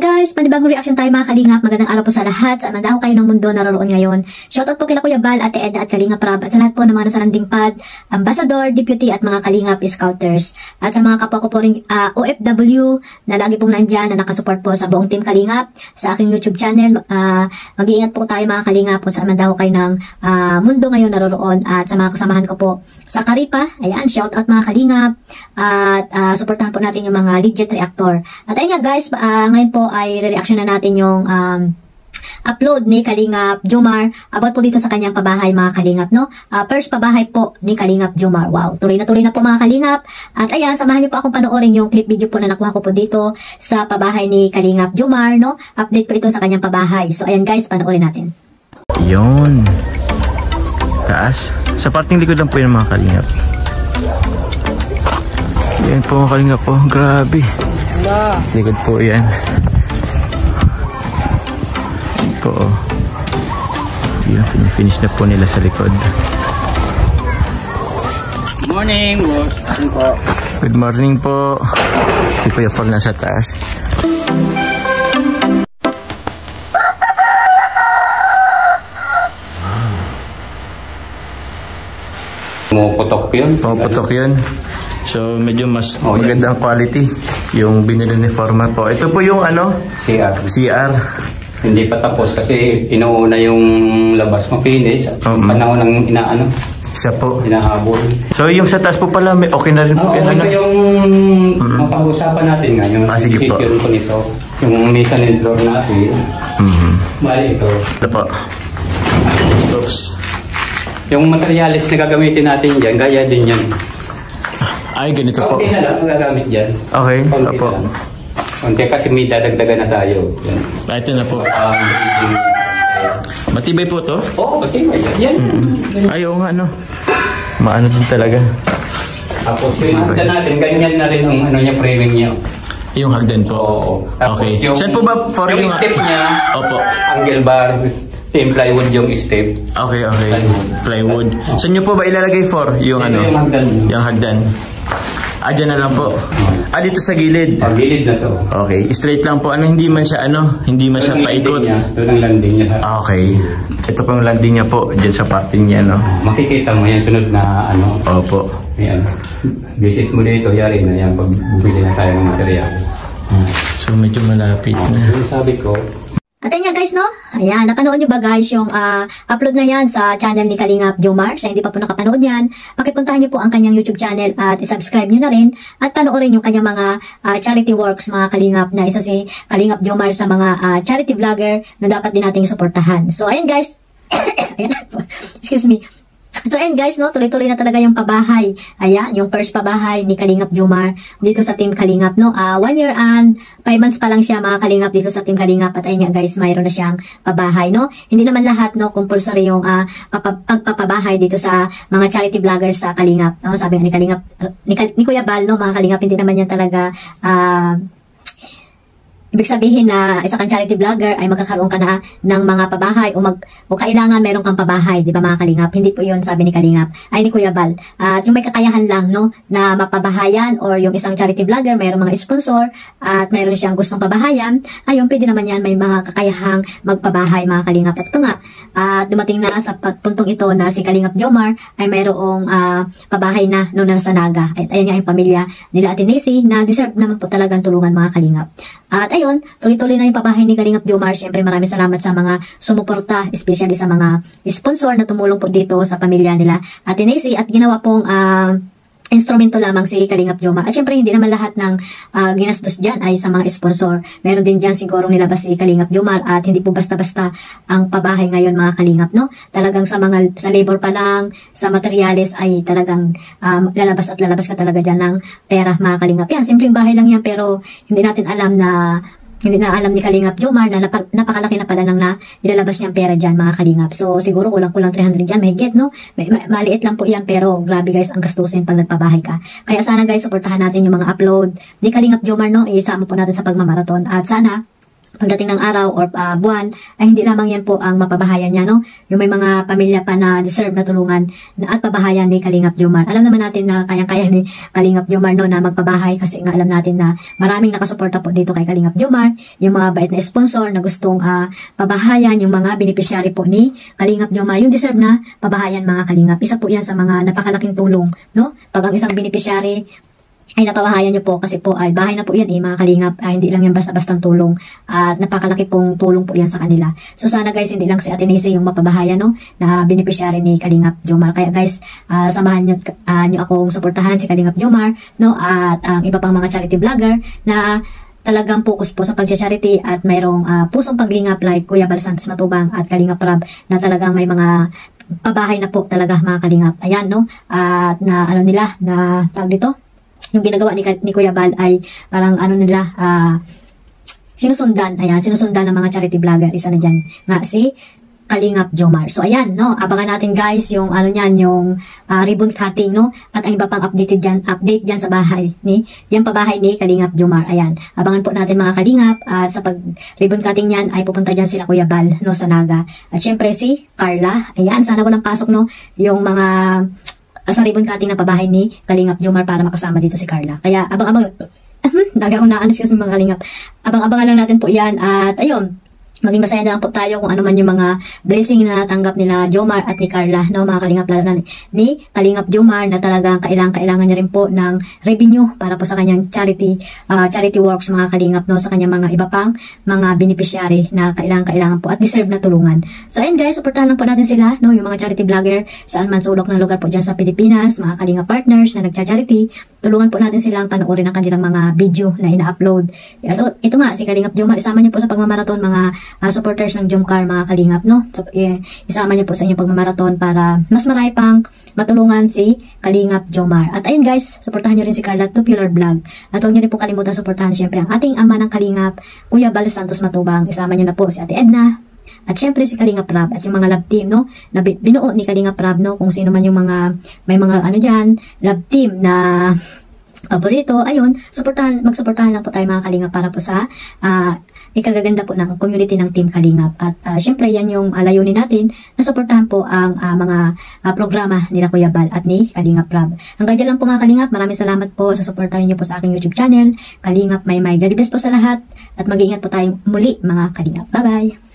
guys, panibagong reaction tayo mga kalingap. Magandang araw po sa lahat. Saan man daw kayo ng mundo naroon ngayon. Shoutout po kila Kuya Bal, Ate Edna at Kalingap Rab. At sa lahat po ng mga nasa landing pad, ambassador, deputy at mga kalingap scouters. At sa mga kapwa ko po rin OFW na lagi pong nandyan na nakasupport po sa buong team Kalingap. Sa aking YouTube channel, mag-iingat po tayo mga kalingap po saan man daw kayo ng mundo ngayon naroon. At sa mga kasamahan ko po sa Karipa, ayan, shoutout mga kalingap. At supportahan po natin yung mga legit reactor. At ayun nga guys, ngayon po ay re-reaction na natin yung upload ni Kalingap Jomar about po dito sa kanyang pabahay mga kalingap, no? First pabahay po ni Kalingap Jomar. Wow, tuloy na po mga kalingap. At ayan, samahan niyo po akong panoorin yung clip video po na nakuha ko po dito sa pabahay ni Kalingap Jomar, no? Update po ito sa kanyang pabahay. So ayan guys, panoorin natin. Yun. Taas. Sa parting likod lang po yung mga kalingap. Yan po mga kalingap po. Grabe. Likod po yan. Po. Yan, finish na po nila sa likod. Morning, boss. Good morning po. Si Kuya Paul nasa taas. Pumuputok yun. Pumuputok yun. So medyo mas maganda ang quality yung binili ni format po. Ito po yung ano? CR. Hindi pa tapos kasi inuuna yung labas mapinis at panahon ng inaano. Siya po. Inahabol. So yung sa taas po pala okay na rin po. Okay na yung mapag-usapan natin nga yung decision ko nito. Yung metal and floor natin. Bali ito. Ito po. Oops. Yung materialis na gagamitin natin dyan, gaya din yan. Ay, ganito po. Okay na lang ang gagamit dyan. Okay, opo. Konti kasi may dadagdagan na tayo. Yan. Ito na po. Matibay po to? Oo, matibay. Yan. Ay, oo nga, ano. Maano din talaga. Tapos yung hagdan natin, ganyan na rin ang ano niya, framing niya. Yung hagdan po? Oo. Okay. Saan po ba? For yung step niya, opo. Angle bar, yung plywood yung step. Okay. Plywood. Saan nyo po ba ilalagay for? Yung ano? Yung hagdan. Yung hagdan. Dyan na lang po. Dito sa gilid. Gilid na to. Okay. Straight lang po. Hindi man siya paikot. Ito ang landing niya. Okay. Ito po yung landing niya po. Dyan sa parting niya, no? Makikita mo yan sunod na ano. Opo. Yan. Visit mo dito, yari na yan. Pag bumili na tayo ng material. So medyo malapit na. Yung sabi ko. At ayun nga guys, no? Ayan, napanood nyo ba guys yung upload na yan sa channel ni Kalingap Jomar? Sa hindi pa po nakapanood yan, pakipuntahan nyo po ang kanyang YouTube channel at isubscribe nyo na rin at panoorin yung kanyang mga charity works mga Kalingap na isa si Kalingap Jomar sa mga charity vlogger na dapat din nating suportahan. So ayun guys, ayan, excuse me. So ayun guys, no, tuloy-tuloy na talaga yung pabahay. Ayan, yung first pabahay ni Kalingap Jomar dito sa Team Kalingap, no. 1 year and 5 months pa lang siya mga Kalingap dito sa Team Kalingap. At ayun nga guys, mayroon na siyang pabahay, no. Hindi naman lahat, no, compulsory yung pagpapabahay dito sa mga charity vloggers sa Kalingap. No? Sabi nga ni Kalingap, ni Kuya Bal, no, mga Kalingap, hindi naman yan talaga ibig sabihin na isa kang charity vlogger ay magkakaroon ka na ng mga pabahay o kailangan meron kang pabahay, di ba mga Kalingap? Hindi po yun sabi ni Kalingap, ay ni Kuya Bal. At yung may kakayahan lang, no, na mapabahayan or yung isang charity vlogger, mayroong mga sponsor at mayroon siyang gustong pabahayan, ayun, pwede naman yan, may mga kakayahang magpabahay mga Kalingap. At ito nga, dumating na sa puntong ito na si Kalingap Jomar ay mayroong pabahay na noon na sa Naga. At ayun nga yung pamilya nila Ate Nancy na deserve naman po talagang tulungan mga Kalingap. At ayun, tuloy-tuloy na yung pabahay ni Kalingap Jomar. Siyempre maraming salamat sa mga sumuporta, especially sa mga sponsor na tumulong po dito sa pamilya nila Ate Nancy at ginawa pong instrumento lamang si Kalingap Jomar. At syempre hindi naman lahat ng ginastos dyan ay sa mga sponsor. Meron din dyan siguro nilabas si Kalingap Jomar at hindi po basta-basta ang pabahay ngayon mga Kalingap, no? Talagang sa labor pa lang, sa materyales ay talagang lalabas ka talaga dyan ng pera mga Kalingap. Yan, simpleng bahay lang yan pero hindi natin alam hindi na alam ni Kalingap Jomar na napakalaki na pala nang nilalabas niyang pera dyan mga Kalingap. So siguro kulang-kulang 300 dyan, mahigit, no? Maliit lang po yan pero grabe guys ang gastusin pag nagpabahay ka. Kaya sana guys, suportahan natin yung mga upload ni Kalingap Jomar, no? Isama po natin sa pagmamaraton at sana pagdating ng araw or buwan, ay hindi lamang yan po ang mapabahayan niya, no? Yung may mga pamilya pa na deserve na tulungan at pabahayan ni Kalingap Jomar. Alam naman natin na kayang-kaya ni Kalingap Jomar, no, na magpabahay kasi nga alam natin na maraming nakasuporta po dito kay Kalingap Jomar, yung mga bait na sponsor na gustong pabahayan, yung mga beneficiary po ni Kalingap Jomar, yung deserve na pabahayan mga Kalingap. Isa po yan sa mga napakalaking tulong, no? Pag ang isang beneficiary ay napabahayan nyo po kasi po ay bahay na po yan mga Kalingap, hindi lang yan basta-bastang tulong at napakalaki pong tulong po yan sa kanila. So sana guys, hindi lang si Ate Nisi yung mapabahayan, no, na beneficiary ni Kalingap Jomar. Kaya guys, samahan nyo akong suportahan si Kalingap Jomar, no, at ang iba pang mga charity vlogger na talagang focus po sa pag-charity at mayroong pusong paglingap like Kuya Bal Santos Matubang at Kalingap Rab na talagang may mga pabahay na po talaga mga Kalingap. Ayan, no, at na ano nila na tawag dito, yung ginagawa ni Kuya Bal ay parang ano nila, sinusundan ng mga charity vlogger. Isa na dyan nga si Kalingap Jomar. So ayan, no, abangan natin guys yung ano niyan, yung ribbon cutting, no, at ang iba pang update diyan sa bahay ni pabahay ni Kalingap Jomar. Ayan, abangan po natin mga Kalingap, at sa pag ribbon cutting niyan ay pupunta diyan sila Kuya Bal, no, sa Naga. At syempre si Carla. Ayan, sana walang pasok, no, yung mga sa ribbon cutting na pabahay ni Kalingap Jomar para makasama dito si Carla. Kaya abang-abang, daga akong naanos kasi mga Kalingap. Abang-abangan lang natin po yan. At ayun, maging masaya na lang po tayo kung ano man yung mga blessing na natanggap nila Jomar at ni Carla, no, mga Kalingap, lalo na ni Kalingap Jomar na talagang kailangan niya rin po ng revenue para po sa kanyang charity works mga Kalingap, no, sa kanyang mga iba pang mga beneficiary na kailangan po at deserve na tulungan. So ayun guys, supportahan lang po natin sila, no, yung mga charity vlogger saan man sulok ng lugar po dyan sa Pilipinas, mga Kalingap partners na nagcha-charity. Tulungan po natin silang panoorin ang kanilang mga video na ina-upload. Ito nga, si Kalingap Jomar, isama niyo po sa pagmamarathon mga supporters ng Jomcar mga Kalingap, no? So, isama niyo po sa inyong pagmamarathon para mas marami pang matulungan si Kalingap Jomar. At ayun guys, supportahan niyo rin si Carla Tupular Vlog. At huwag niyo rin po kalimutan supportahan siyempre ang ating ama ng Kalingap, Kuya Bal Santos Matubang. Isama niyo na po si Ate Edna. At syempre si Kalingap Rab at yung mga love team, no, na binuo ni Kalingap Rab, no, kung sino man yung mga, may mga ano dyan, love team na paborito, ayun, magsuportahan lang po tayo mga Kalingap para po sa ikagaganda po ng community ng Team Kalingap. At syempre yan yung layunin natin na suportahan po ang mga programa nila Kuya Bal at ni Kalingap Rab. Hanggang dyan lang po mga Kalingap, maraming salamat po sa suportahan niyo po sa aking YouTube channel, Kalingap Maymay. God bless po sa lahat at mag-iingat po tayong muli mga Kalingap. Bye-bye!